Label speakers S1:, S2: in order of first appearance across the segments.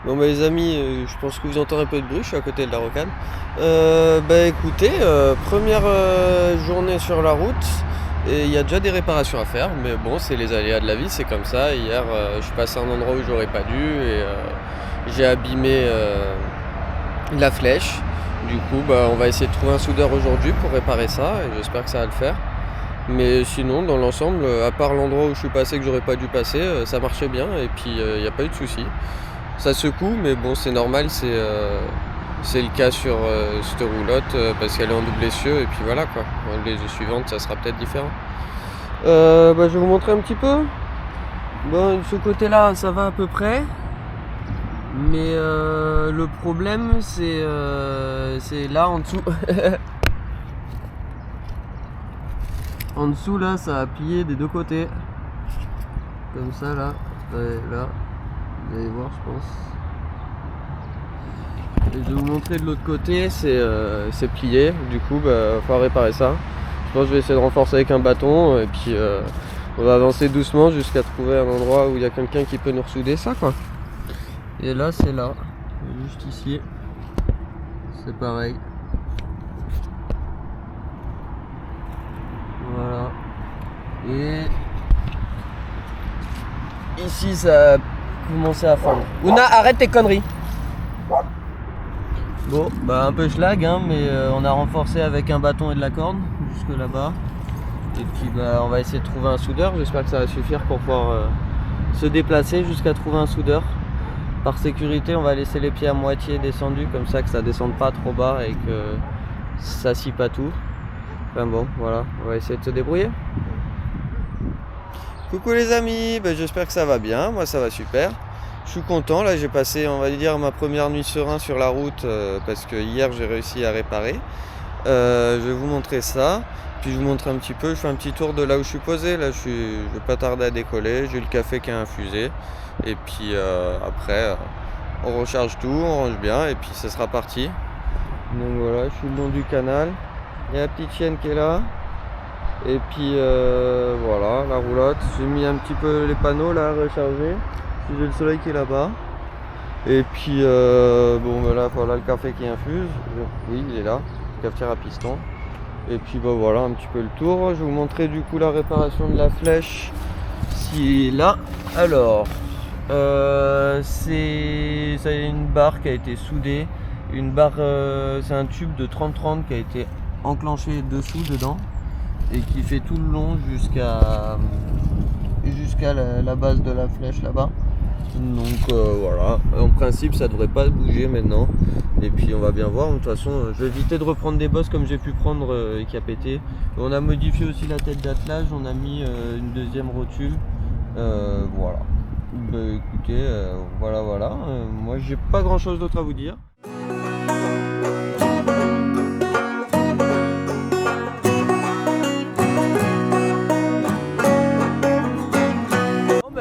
S1: Bon bah les amis, je pense que vous entendez un peu de bruit, je suis à côté de la rocade. Bah écoutez, première journée sur la route, et il y a déjà des réparations à faire, mais bon c'est les aléas de la vie, c'est comme ça. Hier je suis passé à un endroit où j'aurais pas dû et j'ai abîmé la flèche. Du coup bah on va essayer de trouver un soudeur aujourd'hui pour réparer ça et j'espère que ça va le faire. Mais sinon dans l'ensemble, à part l'endroit où je suis passé que j'aurais pas dû passer, ça marchait bien et puis il n'y a pas eu de soucis. Ça secoue, mais bon, c'est normal, c'est le cas sur cette roulotte parce qu'elle est en double essieu, et puis voilà quoi. Les suivantes, ça sera peut-être différent. Bah, je vais vous montrer un petit peu. Bon, de ce côté-là, ça va à peu près. Mais le problème, c'est là en dessous. En dessous, là, ça a plié des deux côtés. Comme ça, là. Ouais, là. Vous allez voir, je pense. Et je vais vous montrer de l'autre côté, c'est plié. Du coup, bah, il faut réparer ça. Je pense que je vais essayer de renforcer avec un bâton. Et puis, on va avancer doucement jusqu'à trouver un endroit où il y a quelqu'un qui peut nous ressouder ça, quoi. Et là, c'est là. Juste ici. C'est pareil. Voilà. Et ici, ça a commencé à fondre. Ouna, arrête tes conneries. Bon, bah un peu schlag, hein, mais on a renforcé avec un bâton et de la corde jusque là-bas. Et puis bah on va essayer de trouver un soudeur. J'espère que ça va suffire pour pouvoir se déplacer jusqu'à trouver un soudeur. Par sécurité, on va laisser les pieds à moitié descendus, comme ça que ça descende pas trop bas et que ça scie pas tout. Enfin bon, voilà, on va essayer de se débrouiller. Coucou les amis, bah, j'espère que ça va bien, moi ça va super. Je suis content, là j'ai passé on va dire ma première nuit serein sur la route parce que hier j'ai réussi à réparer. Je vais vous montrer ça, puis je vous montre un petit peu, je fais un petit tour de là où je suis posé, là je vais pas tarder à décoller, j'ai le café qui a infusé. Et puis après on recharge tout, on range bien et puis ça sera parti. Donc voilà, je suis le long du canal, il y a la petite chienne qui est là. Et puis voilà, la roulotte, j'ai mis un petit peu les panneaux là à recharger. J'ai le soleil qui est là-bas. Et puis bon ben là voilà le café qui infuse. Oui il est là, cafetière à piston. Et puis bah voilà un petit peu le tour. Je vais vous montrer du coup la réparation de la flèche. Si là. Alors c'est une barre qui a été soudée. Une barre c'est un tube de 30-30 qui a été enclenché dessous dedans. Et qui fait tout le long jusqu'à la base de la flèche là-bas. Donc voilà, en principe ça devrait pas bouger maintenant. Et puis on va bien voir, de toute façon je vais éviter de reprendre des bosses comme j'ai pu prendre et qui a pété. On a modifié aussi la tête d'attelage, on a mis une deuxième rotule. Voilà. Bah, écoutez, voilà. Moi j'ai pas grand chose d'autre à vous dire.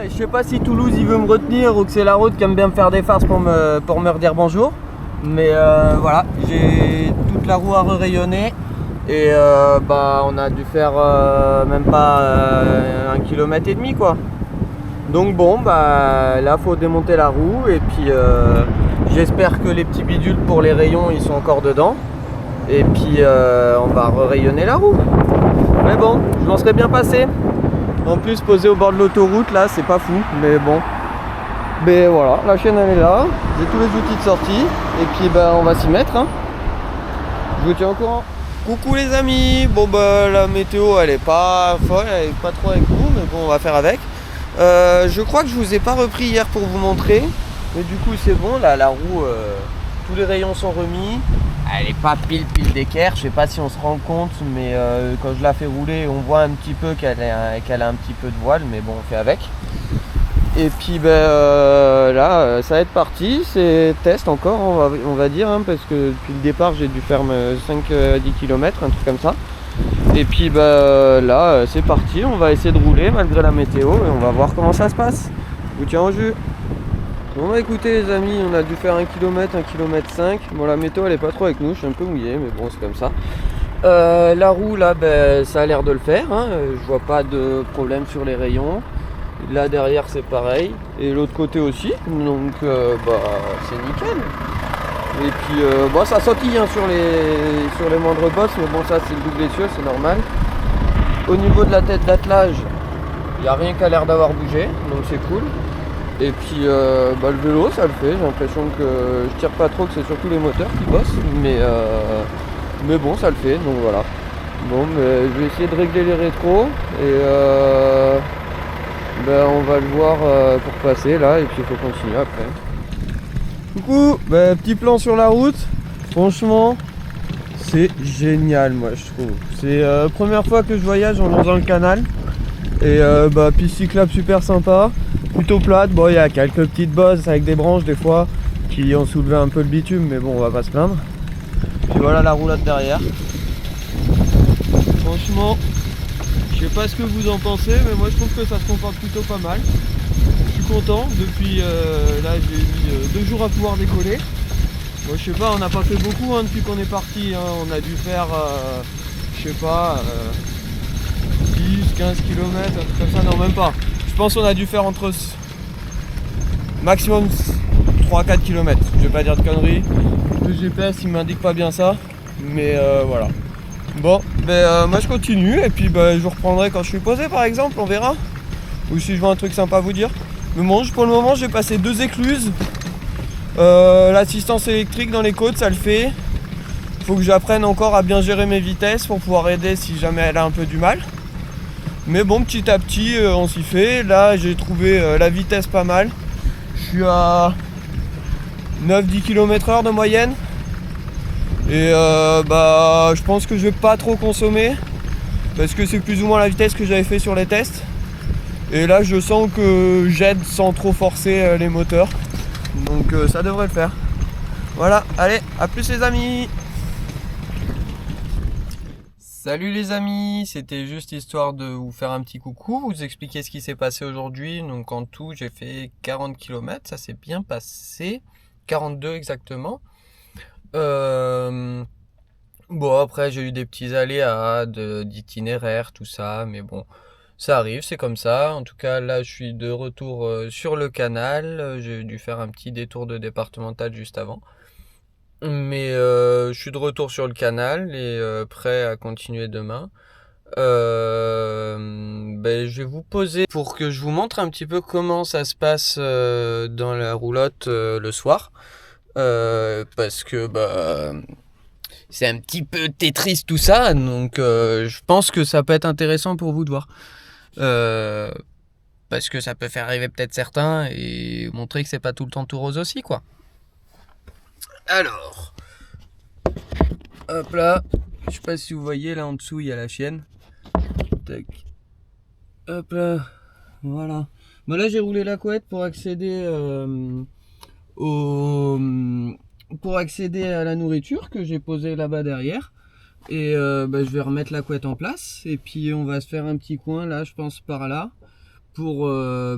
S1: Je sais pas si Toulouse il veut me retenir ou que c'est la route qui aime bien me faire des farces pour me redire bonjour. Mais voilà, j'ai toute la roue à rayonner et bah on a dû faire même pas 1,5 km quoi. Donc bon bah là faut démonter la roue et puis j'espère que les petits bidules pour les rayons ils sont encore dedans. Et puis on va rayonner la roue. Mais bon, je m'en serais bien passé. En plus posé au bord de l'autoroute là c'est pas fou mais bon. Mais voilà, la chaîne elle est là, j'ai tous les outils de sortie et puis ben on va s'y mettre hein. Je vous tiens au courant. Coucou les amis, bon bah la météo elle est pas folle, elle est pas trop avec vous mais bon on va faire avec. Je crois que je vous ai pas repris hier pour vous montrer. Mais du coup c'est bon, là la roue, tous les rayons sont remis. Elle est pas pile d'équerre, je sais pas si on se rend compte, mais quand je la fais rouler, on voit un petit peu qu'elle a un petit peu de voile, mais bon, on fait avec. Et puis ben là, ça va être parti, c'est test encore, on va dire, hein, parce que depuis le départ, j'ai dû faire 5 à 10 km, un truc comme ça. Et puis ben là, c'est parti, on va essayer de rouler malgré la météo, et on va voir comment ça se passe. Je vous tiens au jus. Bon bah écoutez les amis, on a dû faire 1 km, 1 km 5. Bon la météo elle est pas trop avec nous, je suis un peu mouillé mais bon c'est comme ça. La roue là, ben, ça a l'air de le faire, hein. Je vois pas de problème sur les rayons. Là derrière c'est pareil. Et l'autre côté aussi. Donc c'est nickel. Et puis ça sautille hein, sur les moindres bosses. Mais bon ça c'est le double essieu, c'est normal. Au niveau de la tête d'attelage, il n'y a rien qui a l'air d'avoir bougé. Donc c'est cool. Et puis le vélo ça le fait. J'ai l'impression que je tire pas trop, que c'est surtout les moteurs qui bossent. Mais bon ça le fait. Donc voilà. Bon, mais je vais essayer de régler les rétros et on va le voir pour passer là et puis il faut continuer après. Coucou, petit plan sur la route. Franchement, c'est génial moi je trouve. C'est la première fois que je voyage en longeant le canal et piste cyclable super sympa, plutôt plate. Bon, il y a quelques petites bosses avec des branches des fois qui ont soulevé un peu le bitume, mais bon, on va pas se plaindre. Puis voilà la roulade derrière. Franchement, je sais pas ce que vous en pensez, mais moi je trouve que ça se comporte plutôt pas mal. Je suis content, depuis là j'ai mis 2 jours à pouvoir décoller. Bon, je sais pas, on n'a pas fait beaucoup hein, depuis qu'on est parti, hein. On a dû faire, je sais pas, 10-15 km, un truc comme ça, non même pas. Je pense qu'on a dû faire entre maximum 3-4 km, je vais pas dire de conneries. Le GPS il m'indique pas bien ça, mais voilà. Bon, moi je continue et puis je vous reprendrai quand je suis posé par exemple, on verra. Ou si je vois un truc sympa à vous dire. Mais bon, pour le moment j'ai passé 2 écluses. L'assistance électrique dans les côtes ça le fait. Faut que j'apprenne encore à bien gérer mes vitesses pour pouvoir aider si jamais elle a un peu du mal. Mais bon, petit à petit on s'y fait. Là j'ai trouvé la vitesse pas mal. Je suis à 9-10 km/h de moyenne. Et je pense que je vais pas trop consommer parce que c'est plus ou moins la vitesse que j'avais fait sur les tests. Et là je sens que j'aide sans trop forcer les moteurs. Donc ça devrait le faire. Voilà, allez, à plus les amis. Salut les amis, c'était juste histoire de vous faire un petit coucou, vous expliquer ce qui s'est passé aujourd'hui. Donc en tout j'ai fait 40 km, ça s'est bien passé, 42 exactement. Bon après j'ai eu des petits aléas d'itinéraire tout ça, mais bon ça arrive, c'est comme ça. En tout cas là je suis de retour sur le canal, j'ai dû faire un petit détour de départemental juste avant, mais je suis de retour sur le canal et prêt à continuer demain. Je vais vous poser pour que je vous montre un petit peu comment ça se passe dans la roulotte le soir. Parce que c'est un petit peu Tetris tout ça, donc je pense que ça peut être intéressant pour vous de voir. Parce que ça peut faire rêver peut-être certains et montrer que c'est pas tout le temps tout rose aussi quoi. Alors, hop là, je sais pas si vous voyez là en dessous il y a la chienne. Tac. Hop là, voilà. Bon là j'ai roulé la couette pour accéder pour accéder à la nourriture que j'ai posée là-bas derrière. Et je vais remettre la couette en place et puis on va se faire un petit coin là je pense par là pour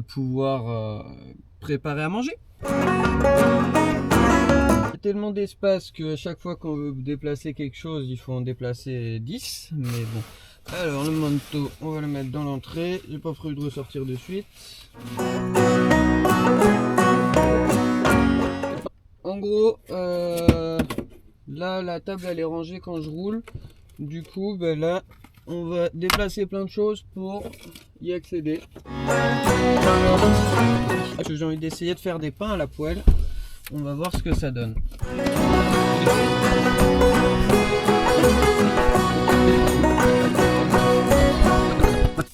S1: pouvoir préparer à manger. Il y a tellement d'espace que à chaque fois qu'on veut déplacer quelque chose il faut en déplacer 10, mais bon. Alors le manteau on va le mettre dans l'entrée, j'ai pas prévu de ressortir de suite. En gros, là la table elle est rangée quand je roule. Du coup, là on va déplacer plein de choses pour y accéder. J'ai envie d'essayer de faire des pains à la poêle. On va voir ce que ça donne.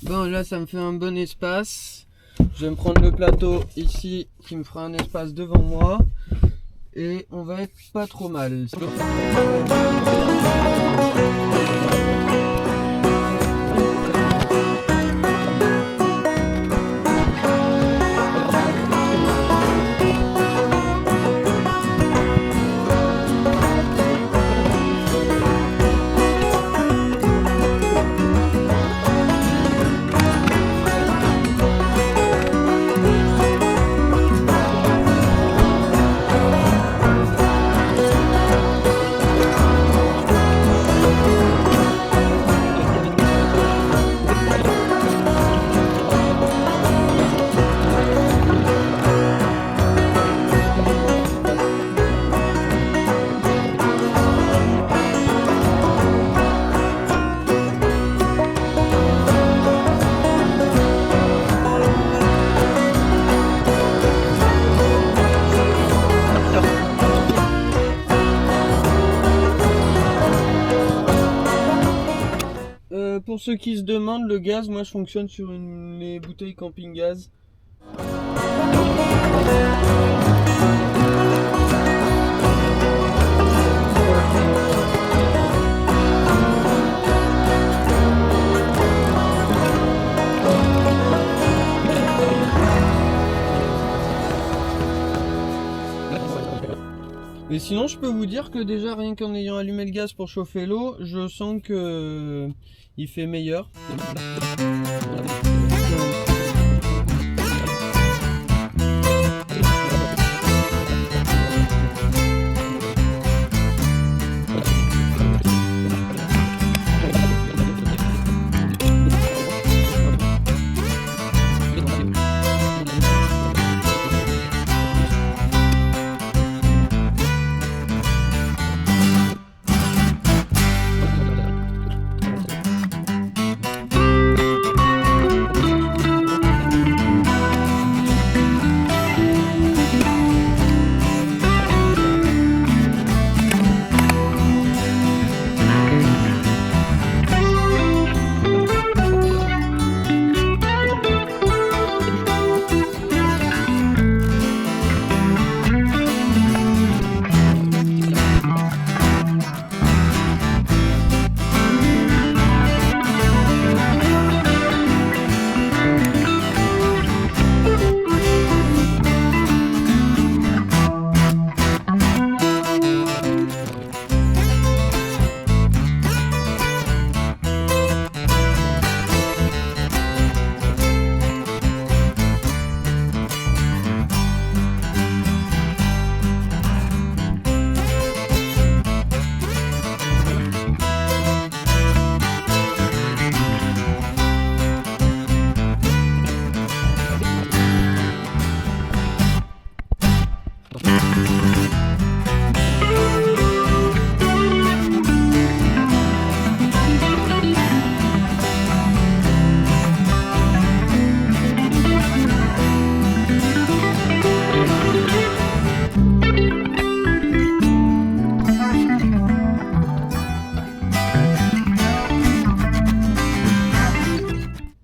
S1: Bon, là ça me fait un bon espace. Je vais me prendre le plateau ici qui me fera un espace devant moi. Et on va être pas trop mal. pour ceux qui se demandent, le gaz, moi je fonctionne sur les bouteilles camping gaz. Et sinon, je peux vous dire que déjà, rien qu'en ayant allumé le gaz pour chauffer l'eau, je sens que il fait meilleur.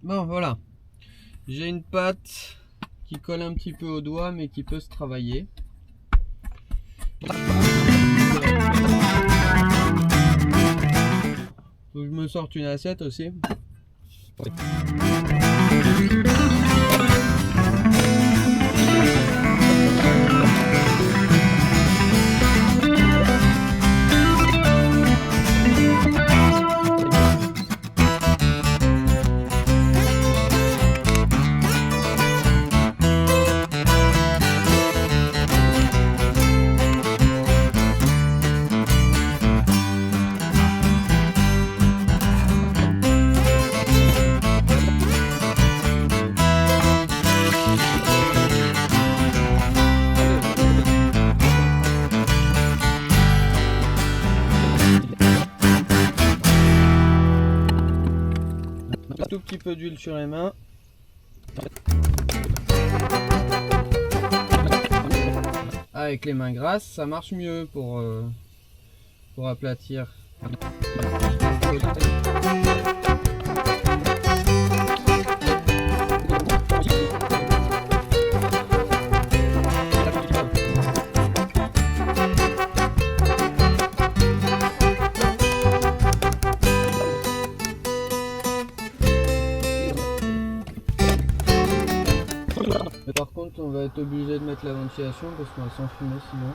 S1: Bon, voilà, j'ai une pâte qui colle un petit peu au doigt mais qui peut se travailler. Faut que je me sorte une assiette aussi. Un tout petit peu d'huile sur les mains. Avec les mains grasses, ça marche mieux pour aplatir. Mais par contre, on va être obligé de mettre la ventilation parce qu'on va s'enfumer sinon.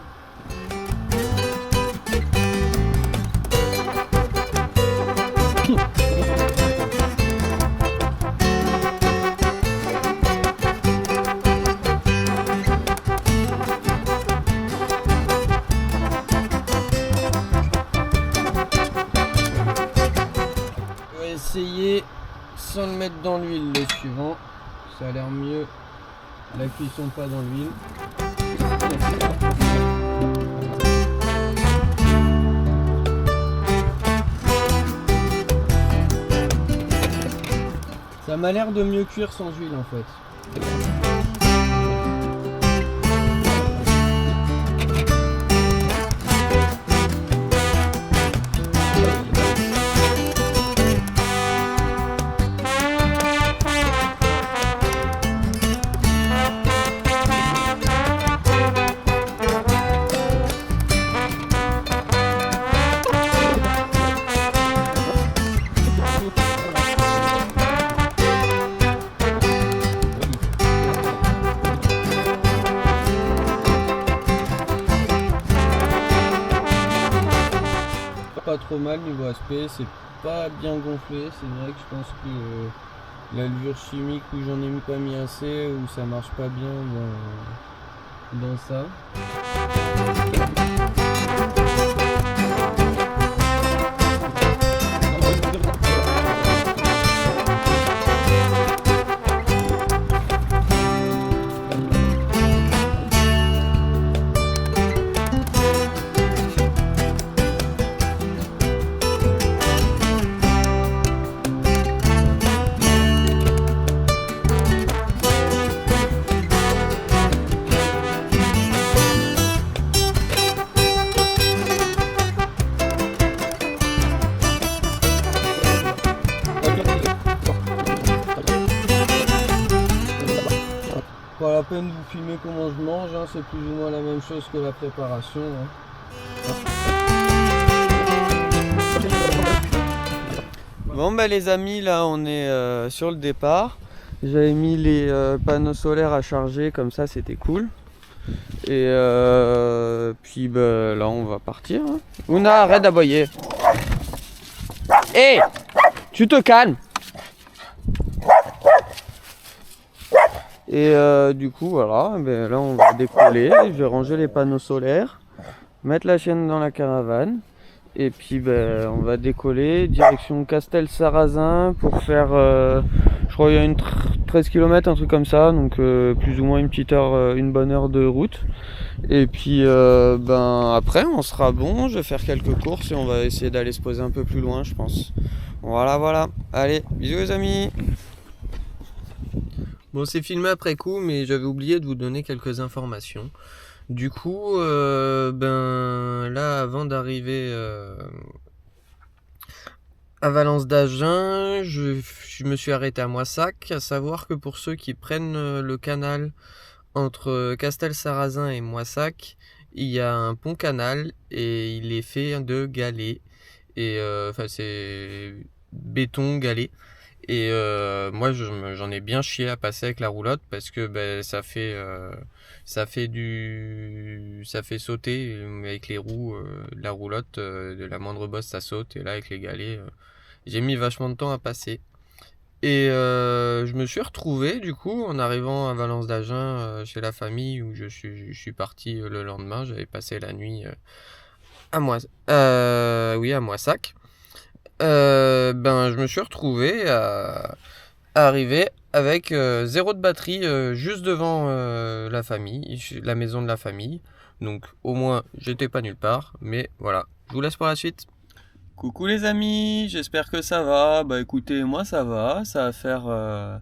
S1: On va essayer sans le mettre dans l'huile le suivant. Ça a l'air mieux. La cuisson pas dans l'huile. Ça m'a l'air de mieux cuire sans huile en fait. pas trop mal niveau aspect, c'est pas bien gonflé, c'est vrai que je pense que la levure chimique où j'en ai pas mis assez, ou ça marche pas bien dans ça. Pas la peine de vous filmer comment je mange, hein, c'est plus ou moins la même chose que la préparation. Hein. Bon bah les amis, là on est sur le départ. J'avais mis les panneaux solaires à charger, comme ça c'était cool. Et puis bah, là on va partir. Hein. Ouna, arrête d'aboyer. Hé, tu te calmes. Et du coup voilà, ben là on va décoller, je vais ranger les panneaux solaires, mettre la chaîne dans la caravane, et puis ben, on va décoller direction Castelsarrasin pour faire, je crois il y a 13 km, un truc comme ça, donc plus ou moins une petite heure, une bonne heure de route. Et puis ben après on sera bon, je vais faire quelques courses et on va essayer d'aller se poser un peu plus loin je pense. Voilà, allez, bisous les amis. Bon, c'est filmé après coup, mais j'avais oublié de vous donner quelques informations. Du coup, ben là, avant d'arriver à Valence d'Agen, je me suis arrêté à Moissac. À savoir que pour ceux qui prennent le canal entre Castelsarrasin et Moissac, il y a un pont canal et il est fait de galets. Et enfin, c'est béton galets. Et moi j'en ai bien chié à passer avec la roulotte parce que ben, ça fait sauter avec les roues la roulotte, de la moindre bosse ça saute, et là avec les galets j'ai mis vachement de temps à passer. Et je me suis retrouvé du coup en arrivant à Valence d'Agen chez la famille où je suis parti le lendemain. J'avais passé la nuit à Moissac. Ben je me suis retrouvé à arriver avec zéro de batterie juste devant la famille, la maison de la famille. Donc au moins j'étais pas nulle part, mais voilà, je vous laisse pour la suite. Coucou les amis, j'espère que ça va. Bah écoutez, moi ça va faire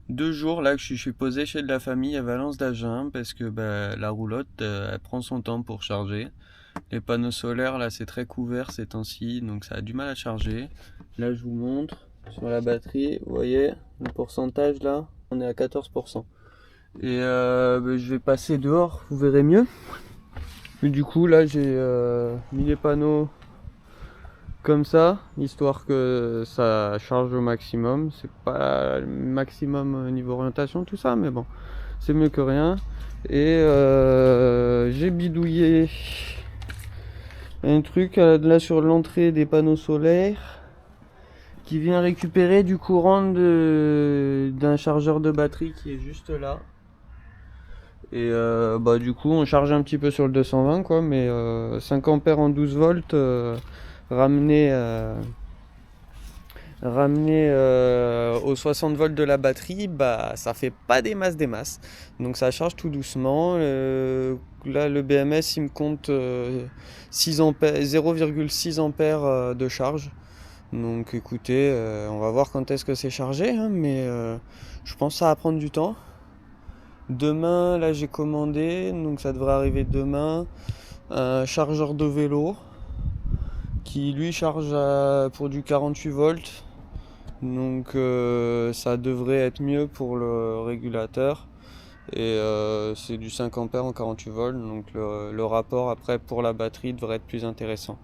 S1: 2 jours là que je suis posé chez de la famille à Valence d'Agen parce que bah, la roulotte elle prend son temps pour charger. Les panneaux solaires là c'est très couvert ces temps-ci, donc ça a du mal à charger. Là je vous montre sur la batterie, vous voyez le pourcentage là, on est à 14%. Et bah, je vais passer dehors, vous verrez mieux. Mais du coup là j'ai mis les panneaux comme ça, histoire que ça charge au maximum. C'est pas le maximum niveau orientation tout ça, mais bon, c'est mieux que rien. Et j'ai bidouillé un truc là sur l'entrée des panneaux solaires qui vient récupérer du courant d'un chargeur de batterie qui est juste là. Et bah du coup on charge un petit peu sur le 220 quoi, mais 5 ampères en 12 volts ramené aux 60 volts de la batterie, bah ça fait pas des masses, donc ça charge tout doucement. Là le BMS il me compte 0,6 ampères de charge, donc écoutez, on va voir quand est-ce que c'est chargé, hein, mais je pense que ça va prendre du temps. Demain là j'ai commandé, donc ça devrait arriver demain, un chargeur de vélo qui lui charge pour du 48 volts, donc ça devrait être mieux pour le régulateur. Et c'est du 5 ampères en 48 volts, donc le rapport après pour la batterie devrait être plus intéressant.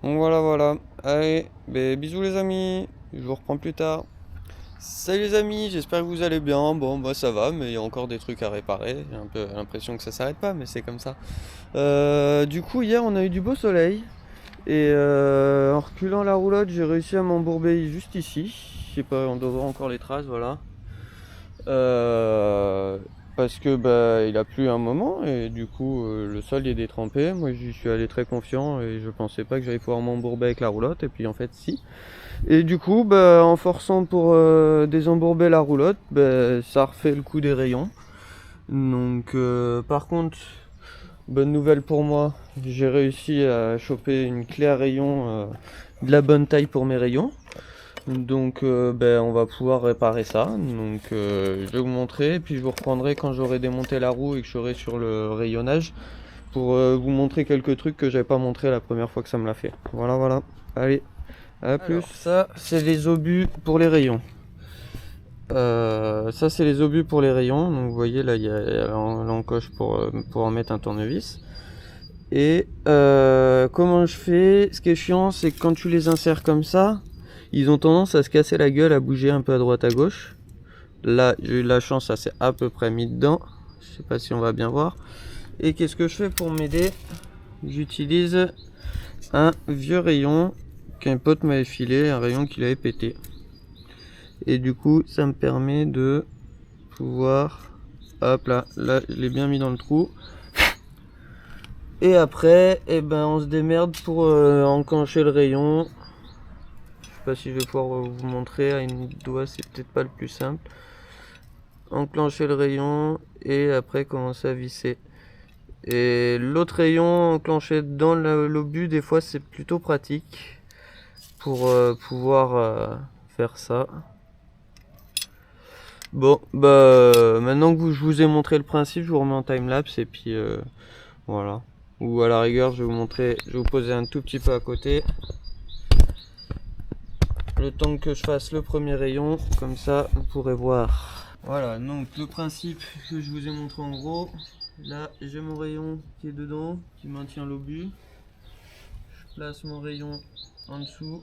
S1: Donc voilà, allez, bisous les amis, je vous reprends plus tard. Salut les amis, j'espère que vous allez bien. Bon bah ça va, mais il y a encore des trucs à réparer, j'ai un peu l'impression que ça s'arrête pas, mais c'est comme ça. Du coup hier on a eu du beau soleil. Et en reculant la roulotte, j'ai réussi à m'embourber juste ici. Je sais pas, on doit voir encore les traces, voilà. Parce que bah il a plu un moment et du coup le sol est détrempé. Moi j'y suis allé très confiant et je pensais pas que j'allais pouvoir m'embourber avec la roulotte et puis en fait si. Et du coup bah en forçant pour désembourber la roulotte, bah, ça refait le coup des rayons. Donc par contre, bonne nouvelle pour moi, j'ai réussi à choper une clé à rayons de la bonne taille pour mes rayons. Donc ben, on va pouvoir réparer ça. Donc je vais vous montrer, puis je vous reprendrai quand j'aurai démonté la roue et que je serai sur le rayonnage pour vous montrer quelques trucs que j'avais pas montré la première fois que ça me l'a fait. Voilà, voilà. Allez, à plus. Alors, ça, c'est les obus pour les rayons. Ça, c'est les obus pour les rayons. Donc vous voyez, là, il y a l'encoche pour en mettre un tournevis. Et comment je fais? Ce qui est chiant, c'est que quand tu les insères comme ça, ils ont tendance à se casser la gueule, à bouger un peu à droite à gauche. Là, j'ai eu de la chance, ça s'est à peu près mis dedans. Je sais pas si on va bien voir. Et qu'est-ce que je fais pour m'aider? J'utilise un vieux rayon qu'un pote m'avait filé, un rayon qu'il avait pété. Et du coup, ça me permet de pouvoir... Hop là, là, je l'ai bien mis dans le trou. Et après, eh ben, on se démerde pour enclencher le rayon. Je sais pas si je vais pouvoir vous montrer à une doigt, c'est peut-être pas le plus simple. Enclencher le rayon et après commencer à visser. Et l'autre rayon enclenché dans l'obus, des fois c'est plutôt pratique pour pouvoir faire ça. Bon, bah maintenant que je vous ai montré le principe, je vous remets en timelapse et puis voilà. Ou à la rigueur, je vais vous montrer, je vais vous poser un tout petit peu à côté. Le temps que je fasse le premier rayon, comme ça vous pourrez voir. Voilà, donc le principe que je vous ai montré en gros. Là j'ai mon rayon qui est dedans, qui maintient l'obus. Je place mon rayon en dessous.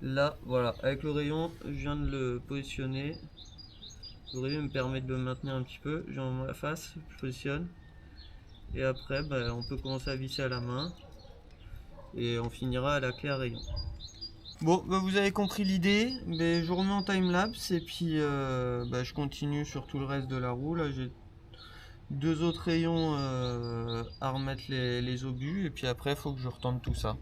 S1: Là, voilà, avec le rayon, je viens de le positionner. Le rayon me permet de le maintenir un petit peu. J'ai en la face, je positionne. Et après, bah, on peut commencer à visser à la main. Et on finira à la clé à rayon. Bon, bah vous avez compris l'idée, mais je vous remets en timelapse et puis bah, je continue sur tout le reste de la roue. Là j'ai deux autres rayons à remettre les obus et puis après il faut que je retente tout ça.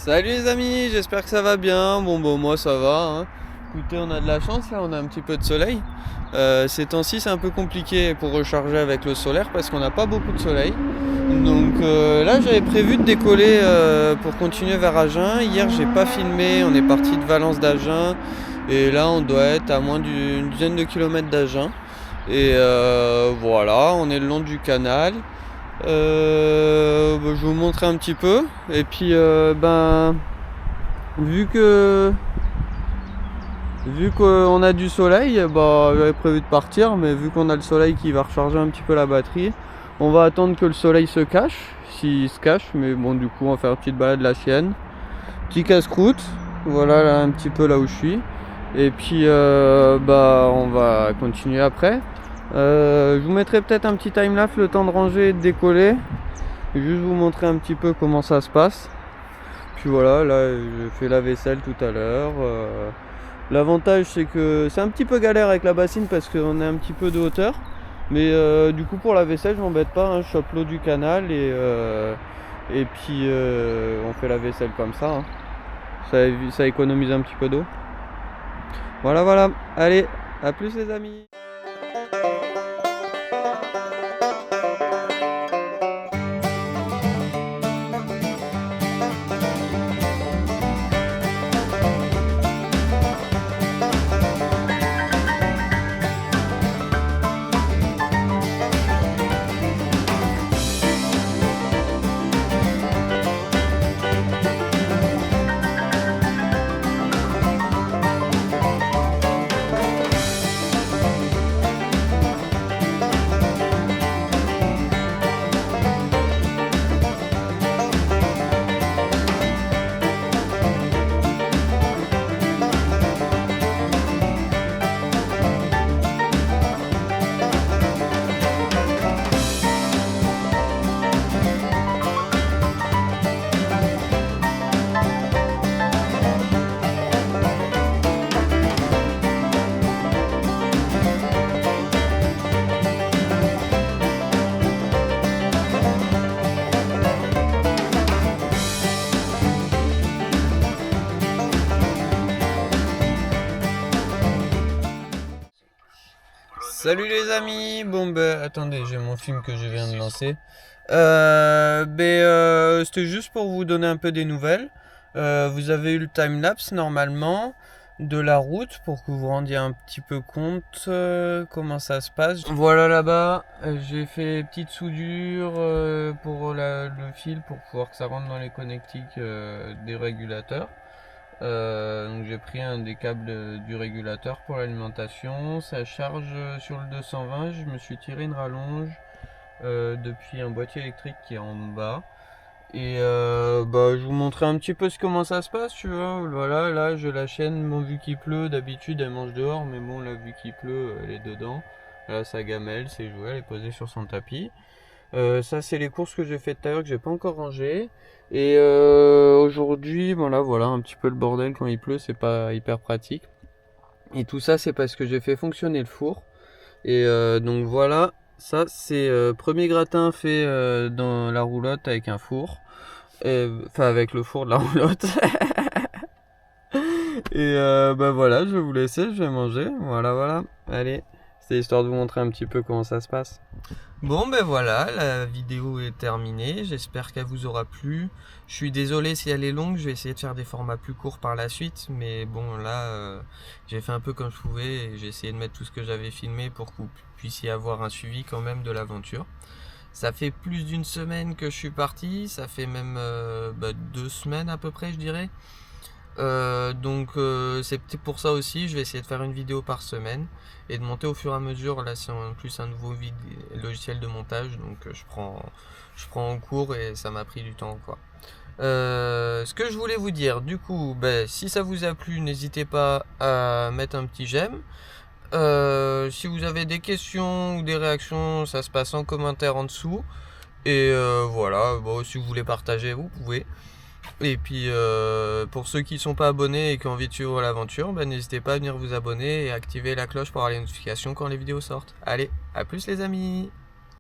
S1: Salut les amis, j'espère que ça va bien. Bon moi ça va hein. Écoutez, on a de la chance là, on a un petit peu de soleil. Ces temps-ci c'est un peu compliqué pour recharger avec le solaire parce qu'on n'a pas beaucoup de soleil. Donc là j'avais prévu de décoller pour continuer vers Agen. Hier j'ai pas filmé, on est parti de Valence d'Agen et là on doit être à moins d'une dizaine de kilomètres d'Agen. Et voilà, on est le long du canal. Je vais vous montrer un petit peu. Et puis vu qu'on a du soleil, j'avais prévu de partir, mais vu qu'on a le soleil qui va recharger un petit peu la batterie, on va attendre que le soleil se cache, s'il se cache, mais bon du coup on va faire une petite balade de la chienne. Petit casse-croûte, voilà là, un petit peu là où je suis. Et puis on va continuer après. Je vous mettrai peut-être un petit time-lapse le temps de ranger et de décoller. Juste vous montrer un petit peu comment ça se passe. Puis voilà, là je fais la vaisselle tout à l'heure. L'avantage c'est que c'est un petit peu galère avec la bassine parce qu'on a un petit peu de hauteur. Mais du coup pour la vaisselle je m'embête pas, hein. Je chope l'eau du canal et puis on fait la vaisselle comme ça, hein. Ça économise un petit peu d'eau. Voilà, allez, à plus les amis. Salut les amis, attendez, j'ai mon film que je viens de lancer. C'était juste pour vous donner un peu des nouvelles. Vous avez eu le time-lapse normalement de la route pour que vous vous rendiez un petit peu compte comment ça se passe. Voilà là-bas, j'ai fait petite soudure pour le fil pour pouvoir que ça rentre dans les connectiques des régulateurs. Donc j'ai pris un des câbles du régulateur pour l'alimentation. Ça charge sur le 220. Je me suis tiré une rallonge depuis un boîtier électrique qui est en bas. Et je vous montrer un petit peu comment ça se passe, tu vois. Voilà, là je la chaîne, vu qu'il pleut, d'habitude elle mange dehors, mais bon là vu qu'il pleut, elle est dedans. Là sa gamelle, c'est joué, elle est posée sur son tapis. Ça c'est les courses que j'ai fait tout à l'heure que j'ai pas encore rangé. Et aujourd'hui, voilà un petit peu le bordel quand il pleut, c'est pas hyper pratique. Et tout ça c'est parce que j'ai fait fonctionner le four. Et donc voilà, ça c'est premier gratin fait dans la roulotte avec un four. Enfin avec le four de la roulotte. Et voilà, je vais vous laisser, je vais manger. Voilà. Allez, c'est histoire de vous montrer un petit peu comment ça se passe. Bon voilà, la vidéo est terminée, j'espère qu'elle vous aura plu. Je suis désolé si elle est longue, je vais essayer de faire des formats plus courts par la suite. Mais bon là, j'ai fait un peu comme je pouvais et j'ai essayé de mettre tout ce que j'avais filmé pour que vous puissiez avoir un suivi quand même de l'aventure. Ça fait plus d'une semaine que je suis parti, ça fait même 2 semaines à peu près je dirais. Donc c'est peut-être pour ça aussi, je vais essayer de faire une vidéo par semaine et de monter au fur et à mesure. Là c'est en plus un nouveau logiciel de montage, donc je prends en cours et ça m'a pris du temps quoi. Ce que je voulais vous dire, du coup, si ça vous a plu, n'hésitez pas à mettre un petit j'aime. Si vous avez des questions ou des réactions, ça se passe en commentaire en dessous. Et voilà, si vous voulez partager, vous pouvez. Et puis pour ceux qui ne sont pas abonnés et qui ont envie de suivre l'aventure, n'hésitez pas à venir vous abonner et activer la cloche pour avoir les notifications quand les vidéos sortent. Allez, à plus les amis!